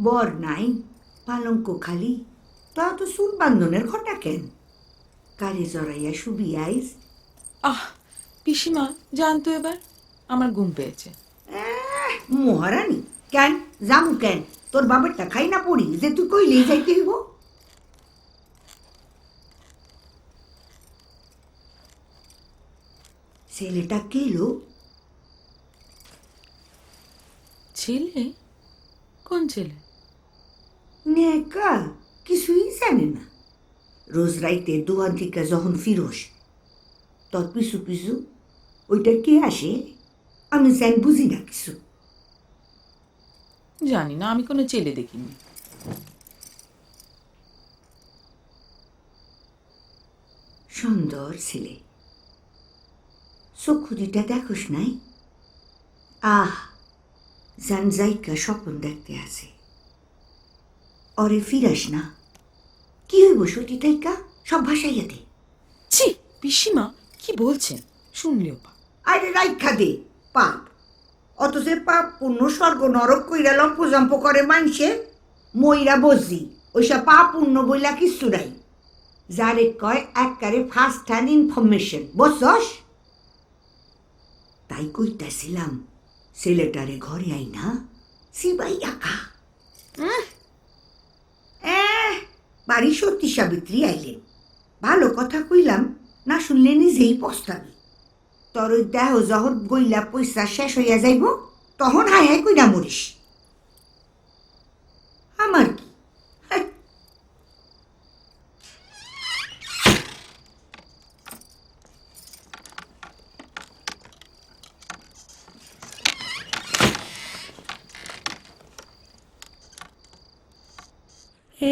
বর নাই, পালঙ্ক খালি, তা তো চুল বান্ধনের ঘটা কেন? কারে জড়াইয়া শুবি আইস? আহ পিসিমা, জানতো এবার আমার ঘুম পেয়েছে। মহারানী কেন জামু কেন? তোর বাবারটা খাই না পড়ি যে তুই কইলেই যাইতে হইব? ছেলেটা কেলো? ছেলে? কোন ছেলে? নেকা কিছুই জানে না। রোজ রাইতে দোকান থেকে যখন ফিরোস তোর পিছু পিছু ওইটা কে আসে? আমি জান বুঝি না কিছু। জানি না, আমি কোনো ছেলে দেখিনি। সুন্দর ছেলে, চক্ষু দুইটা দেখোস নাই? আহ, জান জাইকা স্বপ্ন দেখতে আছে। অরে ফিরাস না, কি হইব সতী তাইকা? সব ভাসাইয়া দে। ছি পিসিমা, কি বলছেন? শুনলেও পা। আরে রাইখা দে পাপ। অত যে পাপ পূর্ণ স্বর্গ নরক কইরা লম্প করে মানসে, মইরা বসি ওইসব পাপ পূর্ণ বইলা কিছু নাই। যারে কয় একবারে ফার্স্ট হ্যান্ড ইনফরমেশন, বসস? তাই কইতাছিলাম ছেলেটারে ঘরে আই না সিবাই আঁকা। বাড়ি সত্যি সাবিত্রী আইলেন, ভালো কথা কইলাম না শুনলে নিজেই পস্তাবি। তোর ওই দেহ যখন গইলা পয়সা শেষ হইয়া যাইব তখন হাই হাই কইরা মরিস। আমার কি?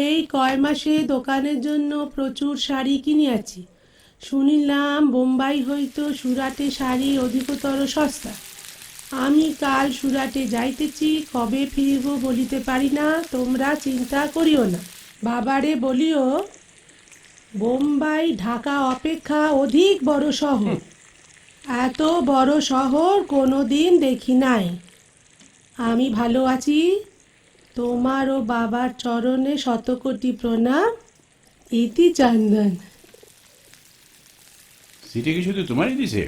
এই কয় মাসে দোকানের জন্য প্রচুর শাড়ি কিনিয়াছি। শুনিলাম বোম্বাই হইতো সুরাটে শাড়ি অধিকতর সস্তা। আমি কাল সুরাটে যাইতেছি, কবে ফিরিব বলিতে পারি না, তোমরা চিন্তা করিও না। বাবারে বলিও বোম্বাই ঢাকা অপেক্ষা অধিক বড় শহর। এত বড় শহর কোনো দিন দেখি নাই। আমি ভালো আছি। তোমার ও বাবার চরণে শতকোটি প্রণাম। ইতি চন্দন। চিঠি কি শুধু তোমারই দিছে?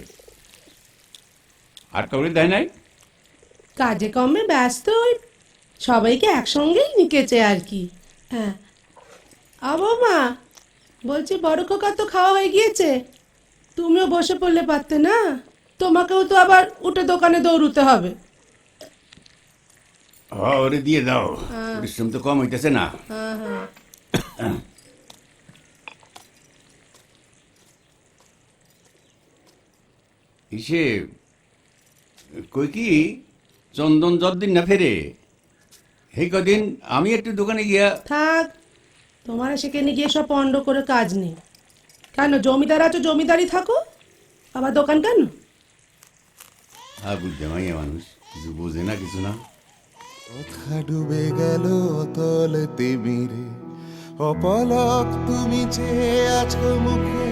আর কাউরে দেয় নাই? কাজে কমে ব্যস্ত, ওই সবাইকে একসঙ্গেই নিকেছে আর কি। হ্যাঁ মা, বলছি বড় খোকা তো খাওয়া হয়ে গিয়েছে, তুমিও বসে পড়লে পারতে না? তোমাকেও তো আবার উঠে দোকানে দৌড়ুতে হবে। ওরে দিয়ে দাও, পরিশ্রম তো কম হইতেছে না। হ্যাঁ হ্যাঁ। ইসে কই কি চন্দন যতদিন না ফেরে সেই কদিন আমি একটু দোকানে গিয়া। থাক, তোমার সেখানে গিয়ে সব পণ্ড করে কাজ নেই। কেন জমিদার আছো, জমিদারি থাকো, আবার দোকান কেন? বুঝতে মাইয়া মানুষ কিছু বোঝে না কিছু না। কথা ডুবে গেল অতল তিমিরে, অপলক তুমি চেয়ে আছো মুখে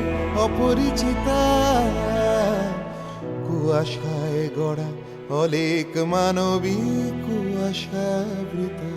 অপরিচিতা। কুয়াশায় গড়া অলেক মানবী কুয়াশাবৃতা।